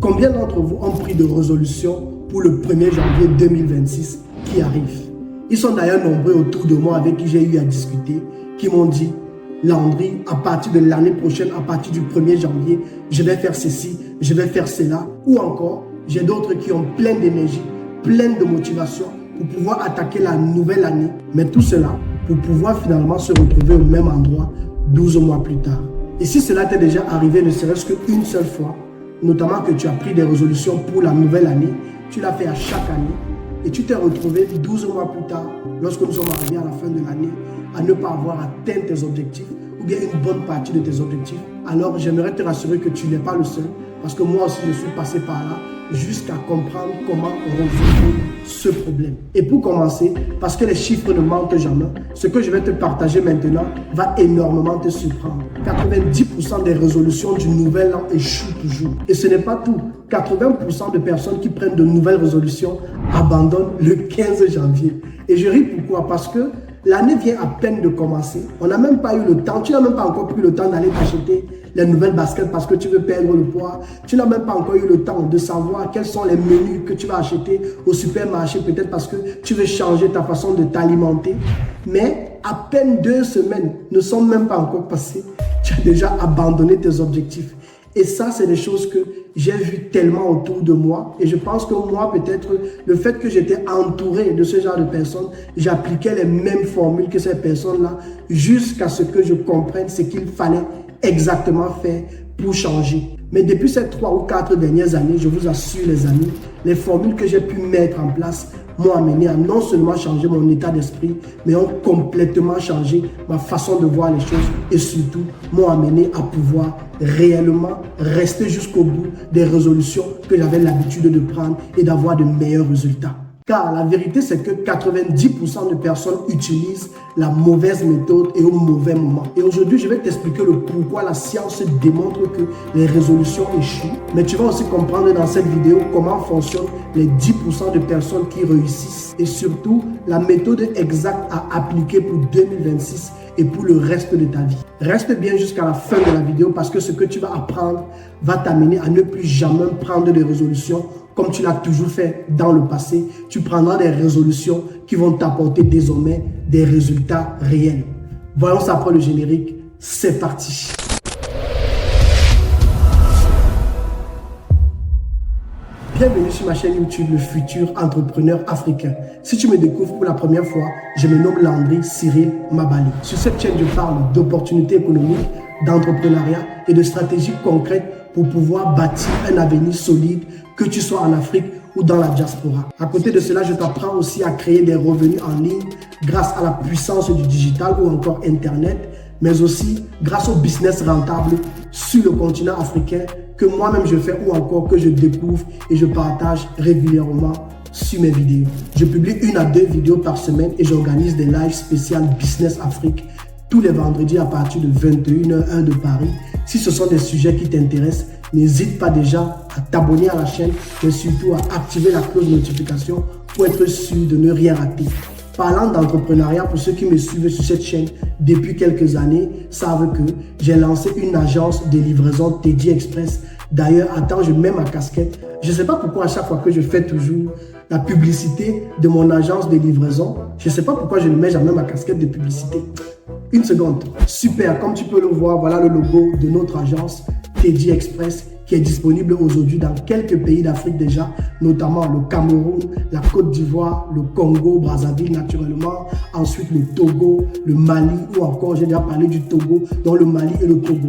Combien d'entre vous ont pris de résolutions pour le 1er janvier 2026 qui arrive? Ils sont d'ailleurs nombreux autour de moi avec qui j'ai eu à discuter, qui m'ont dit, Landry, à partir de l'année prochaine, à partir du 1er janvier, je vais faire ceci, je vais faire cela. Ou encore, j'ai d'autres qui ont plein d'énergie, plein de motivation pour pouvoir attaquer la nouvelle année. Mais tout cela pour pouvoir finalement se retrouver au même endroit 12 mois plus tard. Et si cela t'est déjà arrivé, ne serait-ce qu'une seule fois, notamment que tu as pris des résolutions pour la nouvelle année, tu l'as fait à chaque année, et tu t'es retrouvé 12 mois plus tard, lorsque nous sommes arrivés à la fin de l'année, à ne pas avoir atteint tes objectifs, ou bien une bonne partie de tes objectifs, alors j'aimerais te rassurer que tu n'es pas le seul, parce que moi aussi je suis passé par là, jusqu'à comprendre comment résoudre ce problème. Et pour commencer, parce que les chiffres ne mentent jamais, ce que je vais te partager maintenant va énormément te surprendre. 90% des résolutions du nouvel an échouent toujours. Et ce n'est pas tout. 80% de personnes qui prennent de nouvelles résolutions abandonnent le 15 janvier. Et je ris pourquoi? Parce que l'année vient à peine de commencer. On n'a même pas eu le temps. Tu n'as même pas encore pris le temps d'aller t'acheter les nouvelles baskets parce que tu veux perdre le poids. Tu n'as même pas encore eu le temps de savoir quels sont les menus que tu vas acheter au supermarché, peut-être parce que tu veux changer ta façon de t'alimenter. Mais à peine 2 semaines ne sont même pas encore passées. Tu as déjà abandonné tes objectifs. Et ça, c'est des choses que j'ai vues tellement autour de moi. Et je pense que moi, peut-être, le fait que j'étais entouré de ce genre de personnes, j'appliquais les mêmes formules que ces personnes-là jusqu'à ce que je comprenne ce qu'il fallait exactement faire pour changer. Mais depuis ces 3 ou 4 dernières années, je vous assure les amis, les formules que j'ai pu mettre en place m'ont amené à non seulement changer mon état d'esprit, mais ont complètement changé ma façon de voir les choses et surtout m'ont amené à pouvoir réellement rester jusqu'au bout des résolutions que j'avais l'habitude de prendre et d'avoir de meilleurs résultats. Car la vérité, c'est que 90% de personnes utilisent la mauvaise méthode et au mauvais moment. Et aujourd'hui, je vais t'expliquer le pourquoi la science démontre que les résolutions échouent. Mais tu vas aussi comprendre dans cette vidéo comment fonctionnent les 10% de personnes qui réussissent. Et surtout, la méthode exacte à appliquer pour 2026 et pour le reste de ta vie. Reste bien jusqu'à la fin de la vidéo parce que ce que tu vas apprendre va t'amener à ne plus jamais prendre de résolutions comme tu l'as toujours fait dans le passé. Tu prendras des résolutions qui vont t'apporter désormais des résultats réels. Voyons ça après le générique. C'est parti. Bienvenue sur ma chaîne YouTube, le futur entrepreneur africain. Si tu me découvres pour la première fois, je me nomme Landry Cyril Mabali. Sur cette chaîne, je parle d'opportunités économiques, d'entrepreneuriat et de stratégies concrètes pour pouvoir bâtir un avenir solide, que tu sois en Afrique ou dans la diaspora. À côté de cela, je t'apprends aussi à créer des revenus en ligne grâce à la puissance du digital ou encore Internet, mais aussi grâce au business rentable sur le continent africain que moi-même je fais ou encore que je découvre et je partage régulièrement sur mes vidéos. Je publie 1 à 2 vidéos par semaine et j'organise des lives spéciales Business Afrique tous les vendredis à partir de 21h heure de Paris. Si ce sont des sujets qui t'intéressent, n'hésite pas déjà à t'abonner à la chaîne, mais surtout à activer la cloche de notification pour être sûr de ne rien rater. Parlant d'entrepreneuriat, pour ceux qui me suivent sur cette chaîne depuis quelques années, savent que j'ai lancé une agence de livraison Teddy Express. D'ailleurs, attends, je mets ma casquette. Je ne sais pas pourquoi à chaque fois que je fais toujours la publicité de mon agence de livraison, je ne sais pas pourquoi je ne mets jamais ma casquette de publicité. Une seconde. Super, comme tu peux le voir, voilà le logo de notre agence Teddy Express qui est disponible aujourd'hui dans quelques pays d'Afrique déjà, notamment le Cameroun, la Côte d'Ivoire, le Congo, Brazzaville naturellement, ensuite le Togo, le Mali ou encore, j'ai déjà parlé du Togo, dans le Mali et le Togo.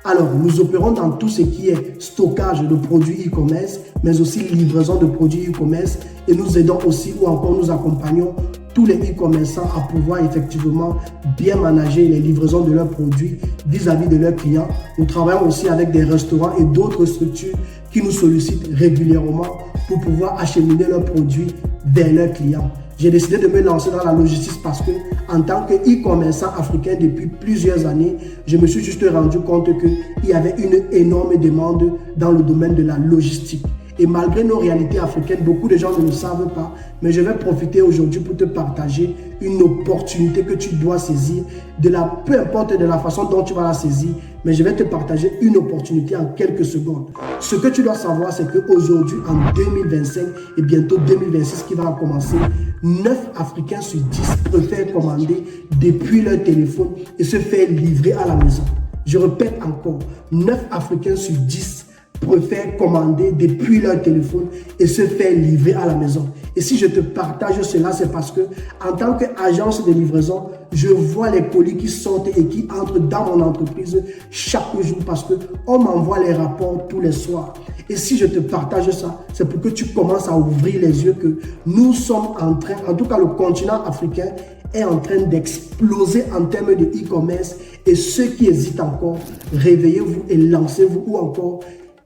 Alors, nous opérons dans tout ce qui est stockage de produits e-commerce, mais aussi livraison de produits e-commerce et nous aidons aussi ou encore nous accompagnons tous les e-commerçants à pouvoir effectivement bien manager les livraisons de leurs produits vis-à-vis de leurs clients. Nous travaillons aussi avec des restaurants et d'autres structures qui nous sollicitent régulièrement pour pouvoir acheminer leurs produits vers leurs clients. J'ai décidé de me lancer dans la logistique parce que, en tant que e-commerçant africain depuis plusieurs années, je me suis juste rendu compte qu'il y avait une énorme demande dans le domaine de la logistique. Et malgré nos réalités africaines, beaucoup de gens ne le savent pas. Mais je vais profiter aujourd'hui pour te partager une opportunité que tu dois saisir. Peu importe de la façon dont tu vas la saisir, mais je vais te partager une opportunité en quelques secondes. Ce que tu dois savoir, c'est qu'aujourd'hui, en 2025 et bientôt 2026 qui va commencer, 9 Africains sur 10 préfèrent commander depuis leur téléphone et se faire livrer à la maison. Je répète encore, 9 Africains sur 10 préfèrent commander depuis leur téléphone et se faire livrer à la maison. Et si je te partage cela, c'est parce que en tant qu'agence de livraison, je vois les colis qui sortent et qui entrent dans mon entreprise chaque jour parce qu'on m'envoie les rapports tous les soirs. Et si je te partage ça, c'est pour que tu commences à ouvrir les yeux que nous sommes en train, en tout cas le continent africain, est en train d'exploser en termes de e-commerce. Et ceux qui hésitent encore, réveillez-vous et lancez-vous, ou encore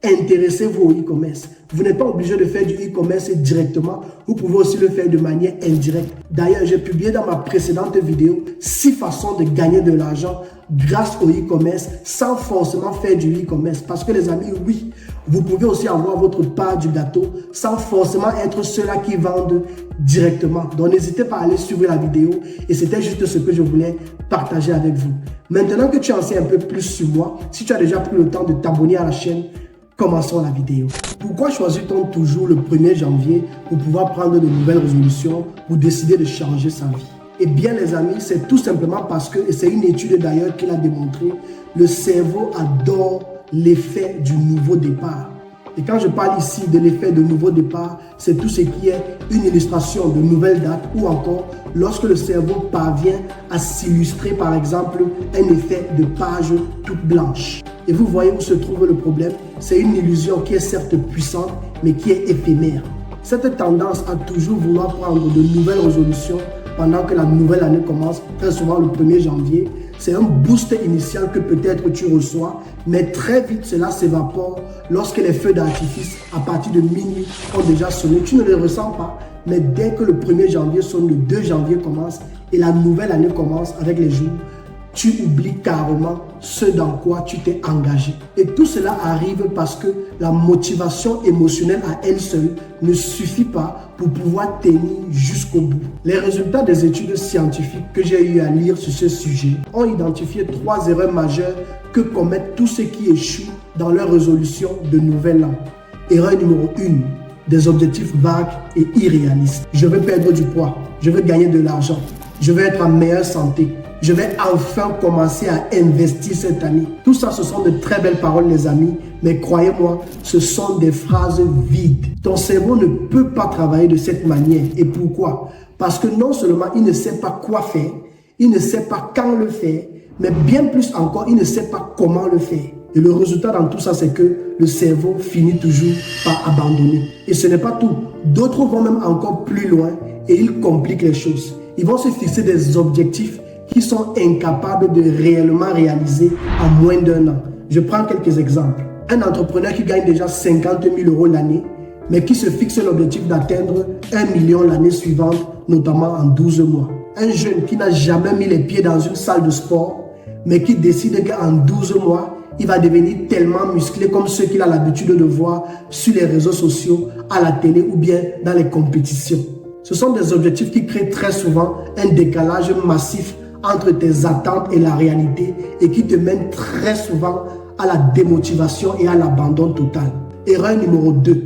intéressez-vous au e-commerce. Vous n'êtes pas obligé de faire du e-commerce directement. Vous pouvez aussi le faire de manière indirecte. D'ailleurs, j'ai publié dans ma précédente vidéo 6 façons de gagner de l'argent grâce au e-commerce sans forcément faire du e-commerce. Parce que les amis, oui, vous pouvez aussi avoir votre part du gâteau sans forcément être ceux-là qui vendent directement. Donc, n'hésitez pas à aller suivre la vidéo. Et c'était juste ce que je voulais partager avec vous. Maintenant que tu en sais un peu plus sur moi, si tu as déjà pris le temps de t'abonner à la chaîne, commençons la vidéo. Pourquoi choisit-on toujours le 1er janvier pour pouvoir prendre de nouvelles résolutions, pour décider de changer sa vie? Eh bien les amis, c'est tout simplement parce que, et c'est une étude d'ailleurs qui l'a démontré, le cerveau adore l'effet du nouveau départ. Et quand je parle ici de l'effet de nouveau départ, c'est tout ce qui est une illustration de nouvelles dates ou encore lorsque le cerveau parvient à s'illustrer par exemple un effet de page toute blanche. Et vous voyez où se trouve le problème? C'est une illusion qui est certes puissante mais qui est éphémère. Cette tendance à toujours vouloir prendre de nouvelles résolutions pendant que la nouvelle année commence, très souvent le 1er janvier, c'est un boost initial que peut-être tu reçois, mais très vite cela s'évapore lorsque les feux d'artifice à partir de minuit ont déjà sonné. Tu ne les ressens pas, mais dès que le 1er janvier sonne, le 2 janvier commence et la nouvelle année commence avec les jours, tu oublies carrément ce dans quoi tu t'es engagé. Et tout cela arrive parce que la motivation émotionnelle à elle seule ne suffit pas pour pouvoir tenir jusqu'au bout. Les résultats des études scientifiques que j'ai eu à lire sur ce sujet ont identifié 3 erreurs majeures que commettent tous ceux qui échouent dans leur résolution de nouvel an. Erreur numéro 1. Des objectifs vagues et irréalistes. Je veux perdre du poids, je veux gagner de l'argent, je veux être en meilleure santé, je vais enfin commencer à investir cette année. Tout ça, ce sont de très belles paroles, les amis. Mais croyez-moi, ce sont des phrases vides. Ton cerveau ne peut pas travailler de cette manière. Et pourquoi? Parce que non seulement il ne sait pas quoi faire, il ne sait pas quand le faire, mais bien plus encore, il ne sait pas comment le faire. Et le résultat dans tout ça, c'est que le cerveau finit toujours par abandonner. Et ce n'est pas tout. D'autres vont même encore plus loin et ils compliquent les choses. Ils vont se fixer des objectifs qui sont incapables de réellement réaliser en moins d'1 an. Je prends quelques exemples. Un entrepreneur qui gagne déjà 50 000 € l'année, mais qui se fixe l'objectif d'atteindre 1 million l'année suivante, notamment en 12 mois. Un jeune qui n'a jamais mis les pieds dans une salle de sport, mais qui décide qu'en 12 mois, il va devenir tellement musclé comme ceux qu'il a l'habitude de voir sur les réseaux sociaux, à la télé ou bien dans les compétitions. Ce sont des objectifs qui créent très souvent un décalage massif entre tes attentes et la réalité et qui te mènent très souvent à la démotivation et à l'abandon total. Erreur numéro 2,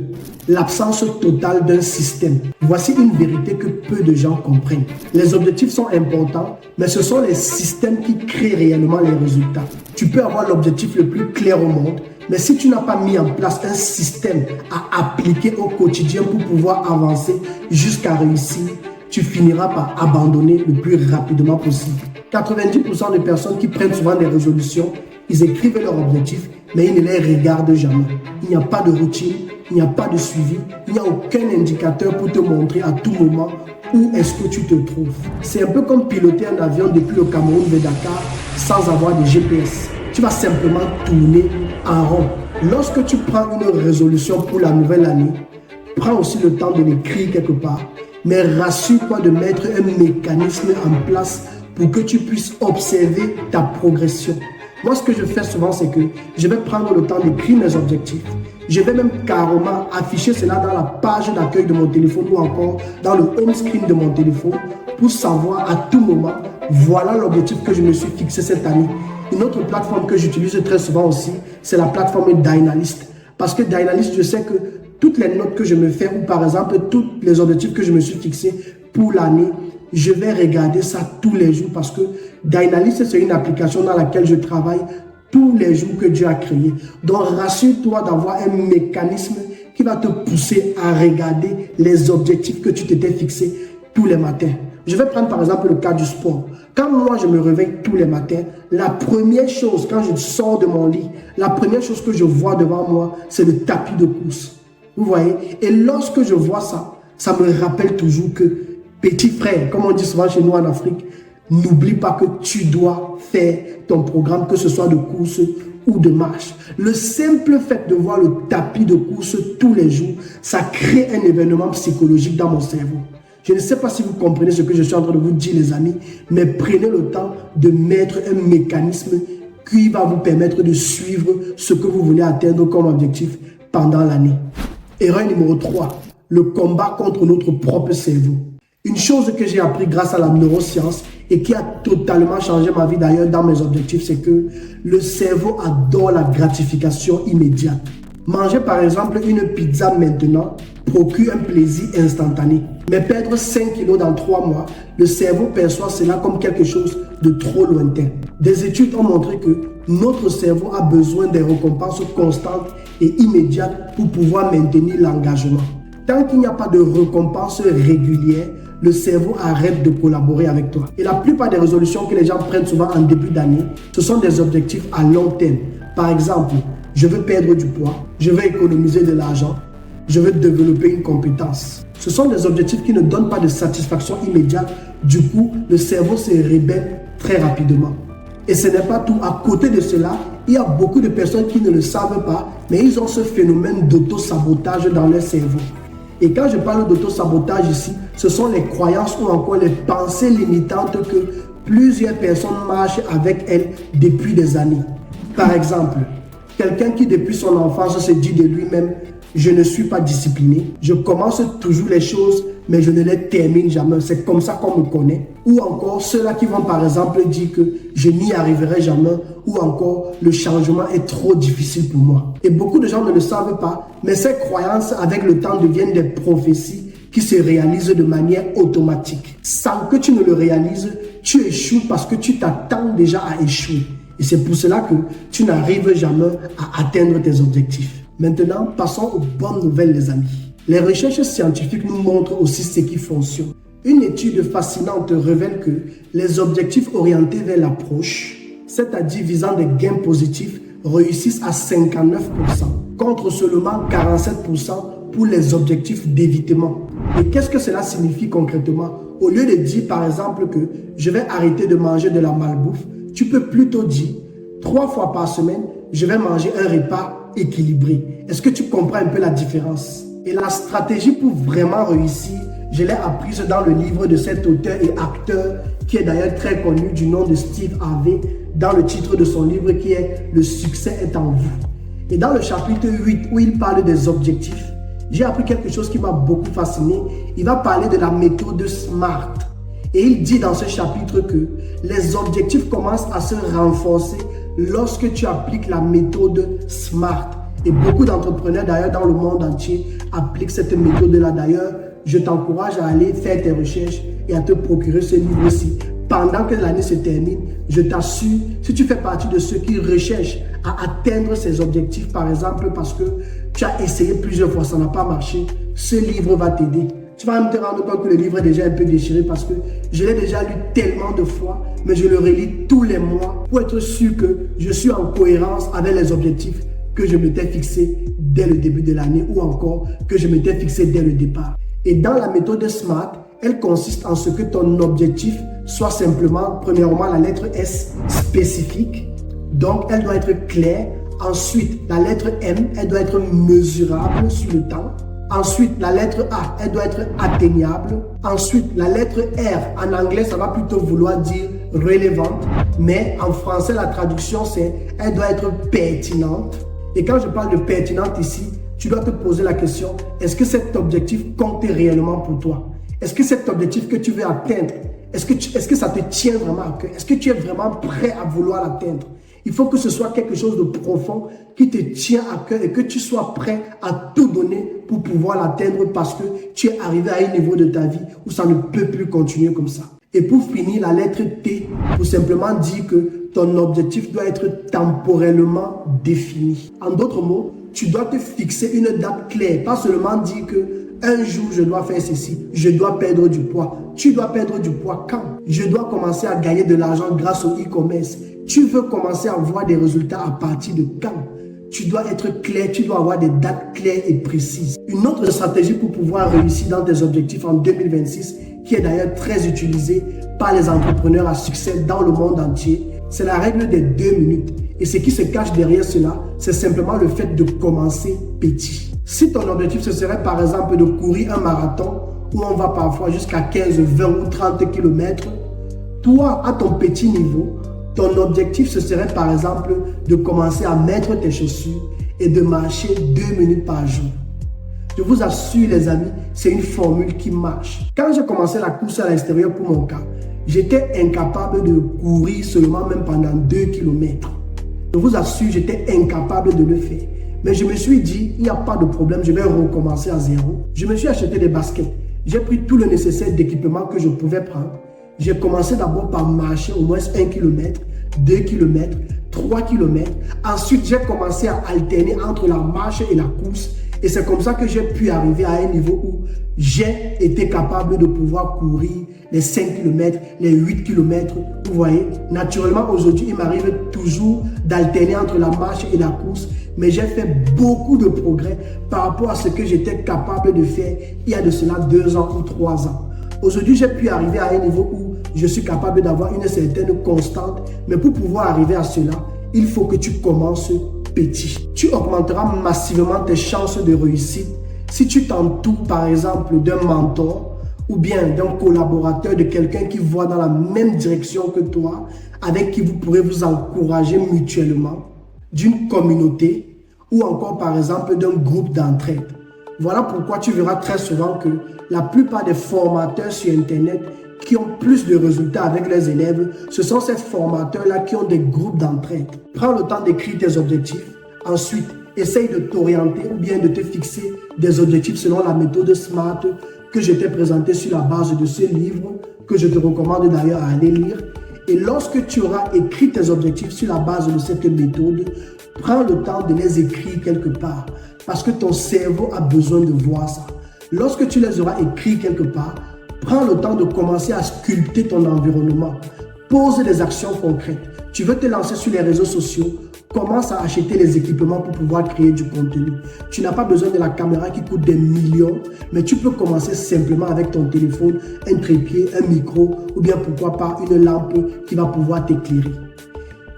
l'absence totale d'un système. Voici une vérité que peu de gens comprennent. Les objectifs sont importants, mais ce sont les systèmes qui créent réellement les résultats. Tu peux avoir l'objectif le plus clair au monde, mais si tu n'as pas mis en place un système à appliquer au quotidien pour pouvoir avancer jusqu'à réussir, tu finiras par abandonner le plus rapidement possible. 90% des personnes qui prennent souvent des résolutions, ils écrivent leurs objectifs, mais ils ne les regardent jamais. Il n'y a pas de routine, il n'y a pas de suivi, il n'y a aucun indicateur pour te montrer à tout moment où est-ce que tu te trouves. C'est un peu comme piloter un avion depuis le Cameroun vers Dakar sans avoir de GPS. Tu vas simplement tourner en rond. Lorsque tu prends une résolution pour la nouvelle année, prends aussi le temps de l'écrire quelque part, mais rassure-toi de mettre un mécanisme en place pour que tu puisses observer ta progression. Moi, ce que je fais souvent, c'est que je vais prendre le temps d'écrire mes objectifs Je vais même carrément afficher cela dans la page d'accueil de mon téléphone ou encore dans le home screen de mon téléphone pour savoir à tout moment, voilà l'objectif que je me suis fixé cette année. Une autre plateforme que j'utilise très souvent aussi, c'est la plateforme Dynalist. Parce que Dynalist, je sais que toutes les notes que je me fais ou par exemple tous les objectifs que je me suis fixés pour l'année, je vais regarder ça tous les jours parce que Dynalist, c'est une application dans laquelle je travaille tous les jours que Dieu a créé. Donc rassure-toi d'avoir un mécanisme qui va te pousser à regarder les objectifs que tu t'étais fixés tous les matins. Je vais prendre par exemple le cas du sport. Quand moi je me réveille tous les matins, la première chose, quand je sors de mon lit, la première chose que je vois devant moi, c'est le tapis de course. Vous voyez? Et lorsque je vois ça, ça me rappelle toujours que, petit frère, comme on dit souvent chez nous en Afrique, n'oublie pas que tu dois faire ton programme, que ce soit de course ou de marche. Le simple fait de voir le tapis de course tous les jours, ça crée un événement psychologique dans mon cerveau. Je ne sais pas si vous comprenez ce que je suis en train de vous dire, les amis, mais prenez le temps de mettre un mécanisme qui va vous permettre de suivre ce que vous voulez atteindre comme objectif pendant l'année. Erreur numéro 3, le combat contre notre propre cerveau. Une chose que j'ai appris grâce à la neuroscience et qui a totalement changé ma vie d'ailleurs dans mes objectifs, c'est que le cerveau adore la gratification immédiate. Manger par exemple une pizza maintenant procure un plaisir instantané. Mais perdre 5 kilos dans 3 mois, le cerveau perçoit cela comme quelque chose de trop lointain. Des études ont montré que notre cerveau a besoin des récompenses constantes et immédiates pour pouvoir maintenir l'engagement. Tant qu'il n'y a pas de récompense régulière, le cerveau arrête de collaborer avec toi. Et la plupart des résolutions que les gens prennent souvent en début d'année, ce sont des objectifs à long terme. Par exemple, je veux perdre du poids, je veux économiser de l'argent, je veux développer une compétence. Ce sont des objectifs qui ne donnent pas de satisfaction immédiate. Du coup, le cerveau se rebelle très rapidement. Et ce n'est pas tout. À côté de cela, il y a beaucoup de personnes qui ne le savent pas, mais ils ont ce phénomène d'auto-sabotage dans leur cerveau. Et quand je parle d'auto-sabotage ici, ce sont les croyances ou encore les pensées limitantes que plusieurs personnes marchent avec elles depuis des années. Par exemple, quelqu'un qui depuis son enfance se dit de lui-même « Je ne suis pas discipliné, je commence toujours les choses, mais je ne les termine jamais, c'est comme ça qu'on me connaît. » Ou encore ceux-là qui vont par exemple dire que je n'y arriverai jamais, ou encore le changement est trop difficile pour moi. Et beaucoup de gens ne le savent pas, mais ces croyances avec le temps deviennent des prophéties qui se réalisent de manière automatique. Sans que tu ne le réalises, tu échoues parce que tu t'attends déjà à échouer. Et c'est pour cela que tu n'arrives jamais à atteindre tes objectifs. Maintenant, passons aux bonnes nouvelles, les amis. Les recherches scientifiques nous montrent aussi ce qui fonctionne. Une étude fascinante révèle que les objectifs orientés vers l'approche, c'est-à-dire visant des gains positifs, réussissent à 59%, contre seulement 47% pour les objectifs d'évitement. Et qu'est-ce que cela signifie concrètement? Au lieu de dire par exemple que je vais arrêter de manger de la malbouffe, tu peux plutôt dire 3 fois par semaine, je vais manger un repas équilibré. Est-ce que tu comprends un peu la différence? Et la stratégie pour vraiment réussir, je l'ai apprise dans le livre de cet auteur et acteur qui est d'ailleurs très connu du nom de Steve Harvey, dans le titre de son livre qui est « Le succès est en vous ». Et dans le chapitre 8 où il parle des objectifs, j'ai appris quelque chose qui m'a beaucoup fasciné. Il va parler de la méthode SMART. Et il dit dans ce chapitre que les objectifs commencent à se renforcer lorsque tu appliques la méthode SMART. Et beaucoup d'entrepreneurs d'ailleurs dans le monde entier appliquent cette méthode-là. D'ailleurs, je t'encourage à aller faire tes recherches et à te procurer ce livre-ci. Pendant que l'année se termine, je t'assure, si tu fais partie de ceux qui recherchent à atteindre ces objectifs, par exemple parce que tu as essayé plusieurs fois, ça n'a pas marché, ce livre va t'aider. Tu vas même te rendre compte que le livre est déjà un peu déchiré parce que je l'ai déjà lu tellement de fois, mais je le relis tous les mois pour être sûr que je suis en cohérence avec les objectifs que je m'étais fixé dès le début de l'année ou encore que je m'étais fixé dès le départ. Et dans la méthode SMART, elle consiste en ce que ton objectif soit simplement, premièrement, la lettre S spécifique. Donc, elle doit être claire. Ensuite, la lettre M, elle doit être mesurable sur le temps. Ensuite, la lettre A, elle doit être atteignable. Ensuite, la lettre R, en anglais, ça va plutôt vouloir dire relevant. Mais en français, la traduction, c'est elle doit être pertinente. Et quand je parle de pertinente ici, tu dois te poser la question, est-ce que cet objectif compte réellement pour toi? Est-ce que cet objectif que tu veux atteindre, est-ce que ça te tient vraiment à cœur? Est-ce que tu es vraiment prêt à vouloir l'atteindre? Il faut que ce soit quelque chose de profond qui te tient à cœur et que tu sois prêt à tout donner pour pouvoir l'atteindre parce que tu es arrivé à un niveau de ta vie où ça ne peut plus continuer comme ça. Et pour finir, la lettre T, pour simplement dire que ton objectif doit être temporellement défini. En d'autres mots, tu dois te fixer une date claire, pas seulement dire que un jour je dois faire ceci, je dois perdre du poids. Tu dois perdre du poids quand? Je dois commencer à gagner de l'argent grâce au e-commerce. Tu veux commencer à voir des résultats à partir de quand? Tu dois être clair, tu dois avoir des dates claires et précises. Une autre stratégie pour pouvoir réussir dans tes objectifs en 2026, qui est d'ailleurs très utilisée par les entrepreneurs à succès dans le monde entier, c'est la règle des 2 minutes. Et ce qui se cache derrière cela, c'est simplement le fait de commencer petit. Si ton objectif, ce serait par exemple de courir un marathon, où on va parfois jusqu'à 15, 20 ou 30 km, toi, à ton petit niveau, ton objectif, ce serait par exemple de commencer à mettre tes chaussures et de marcher 2 minutes par jour. Je vous assure les amis, c'est une formule qui marche. Quand j'ai commencé la course à l'extérieur pour mon cas, j'étais incapable de courir seulement même pendant 2 km. Je vous assure, j'étais incapable de le faire. Mais je me suis dit, il n'y a pas de problème, je vais recommencer à zéro. Je me suis acheté des baskets. J'ai pris tout le nécessaire d'équipement que je pouvais prendre. J'ai commencé d'abord par marcher au moins 1 km, 2 km, 3 km. Ensuite, j'ai commencé à alterner entre la marche et la course. Et c'est comme ça que j'ai pu arriver à un niveau où j'ai été capable de pouvoir courir les 5 km, les 8 km. Vous voyez, naturellement, aujourd'hui, il m'arrive toujours d'alterner entre la marche et la course. Mais j'ai fait beaucoup de progrès par rapport à ce que j'étais capable de faire il y a de cela 2 ans ou 3 ans. Aujourd'hui, j'ai pu arriver à un niveau où je suis capable d'avoir une certaine constante. Mais pour pouvoir arriver à cela, il faut que tu commences petit. Tu augmenteras massivement tes chances de réussite si tu t'entoures par exemple d'un mentor ou bien d'un collaborateur, de quelqu'un qui voit dans la même direction que toi, avec qui vous pourrez vous encourager mutuellement, d'une communauté ou encore par exemple d'un groupe d'entraide. Voilà pourquoi tu verras très souvent que la plupart des formateurs sur Internet qui ont plus de résultats avec leurs élèves, ce sont ces formateurs-là qui ont des groupes d'entraide. Prends le temps d'écrire tes objectifs. Ensuite, essaye de t'orienter ou bien de te fixer des objectifs selon la méthode SMART que je t'ai présentée sur la base de ce livre, que je te recommande d'ailleurs à aller lire. Et lorsque tu auras écrit tes objectifs sur la base de cette méthode, prends le temps de les écrire quelque part parce que ton cerveau a besoin de voir ça. Lorsque tu les auras écrits quelque part, prends le temps de commencer à sculpter ton environnement. Pose des actions concrètes. Tu veux te lancer sur les réseaux sociaux, commence à acheter les équipements pour pouvoir créer du contenu. Tu n'as pas besoin de la caméra qui coûte des millions, mais tu peux commencer simplement avec ton téléphone, un trépied, un micro ou bien pourquoi pas une lampe qui va pouvoir t'éclairer.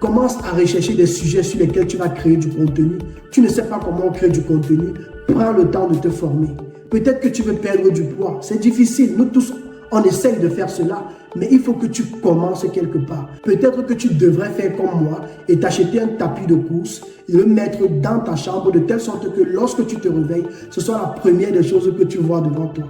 Commence à rechercher des sujets sur lesquels tu vas créer du contenu. Tu ne sais pas comment créer du contenu, prends le temps de te former. Peut-être que tu veux perdre du poids, c'est difficile, nous tous on essaye de faire cela, mais il faut que tu commences quelque part. Peut-être que tu devrais faire comme moi et t'acheter un tapis de course et le mettre dans ta chambre de telle sorte que lorsque tu te réveilles, ce soit la première des choses que tu vois devant toi.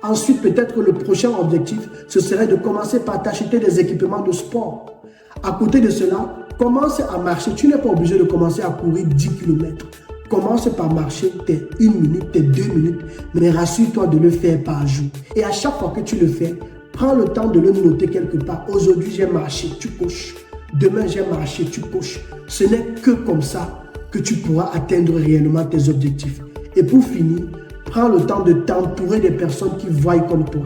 Ensuite, peut-être que le prochain objectif, ce serait de commencer par t'acheter des équipements de sport. À côté de cela, commence à marcher. Tu n'es pas obligé de commencer à courir 10 km. Commence par marcher tes 1 minute, tes 2 minutes, mais rassure-toi de le faire par jour. Et à chaque fois que tu le fais, prends le temps de le noter quelque part. Aujourd'hui, j'ai marché, tu coches. Demain, j'ai marché, tu coches. Ce n'est que comme ça que tu pourras atteindre réellement tes objectifs. Et pour finir, prends le temps de t'entourer des personnes qui voient comme toi.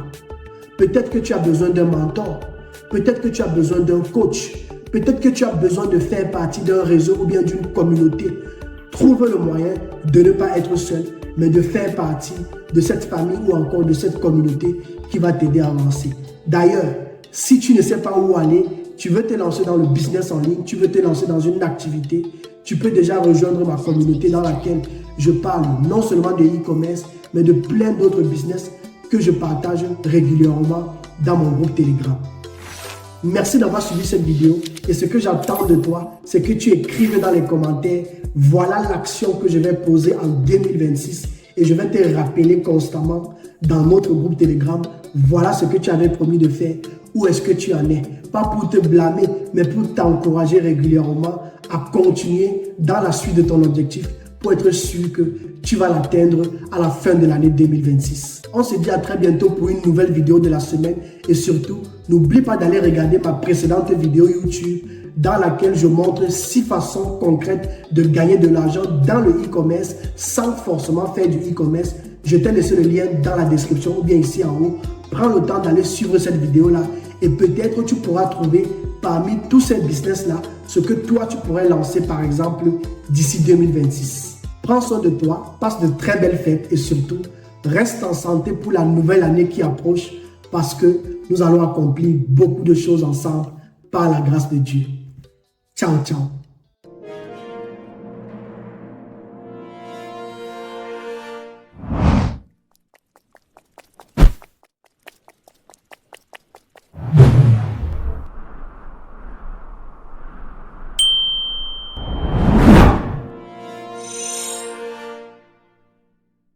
Peut-être que tu as besoin d'un mentor. Peut-être que tu as besoin d'un coach. Peut-être que tu as besoin de faire partie d'un réseau ou bien d'une communauté. Trouve le moyen de ne pas être seul, mais de faire partie de cette famille ou encore de cette communauté qui va t'aider à avancer. D'ailleurs, si tu ne sais pas où aller, tu veux te lancer dans le business en ligne, tu veux te lancer dans une activité, tu peux déjà rejoindre ma communauté dans laquelle je parle non seulement de e-commerce, mais de plein d'autres business que je partage régulièrement dans mon groupe Telegram. Merci d'avoir suivi cette vidéo Et ce que j'attends de toi, c'est que tu écrives dans les commentaires, voilà l'action que je vais poser en 2026 et je vais te rappeler constamment dans notre groupe Telegram, voilà ce que tu avais promis de faire, où est-ce que tu en es. Pas pour te blâmer, mais pour t'encourager régulièrement à continuer dans la suite de ton objectif pour être sûr que tu vas l'atteindre à la fin de l'année 2026. On se dit à très bientôt pour une nouvelle vidéo de la semaine et surtout, n'oublie pas d'aller regarder ma précédente vidéo YouTube dans laquelle je montre 6 façons concrètes de gagner de l'argent dans le e-commerce sans forcément faire du e-commerce. Je t'ai laissé le lien dans la description ou bien ici en haut. Prends le temps d'aller suivre cette vidéo-là et peut-être tu pourras trouver parmi tous ces business-là ce que toi tu pourrais lancer par exemple d'ici 2026. Prends soin de toi, passe de très belles fêtes et surtout, reste en santé pour la nouvelle année qui approche parce que nous allons accomplir beaucoup de choses ensemble par la grâce de Dieu. Ciao, ciao.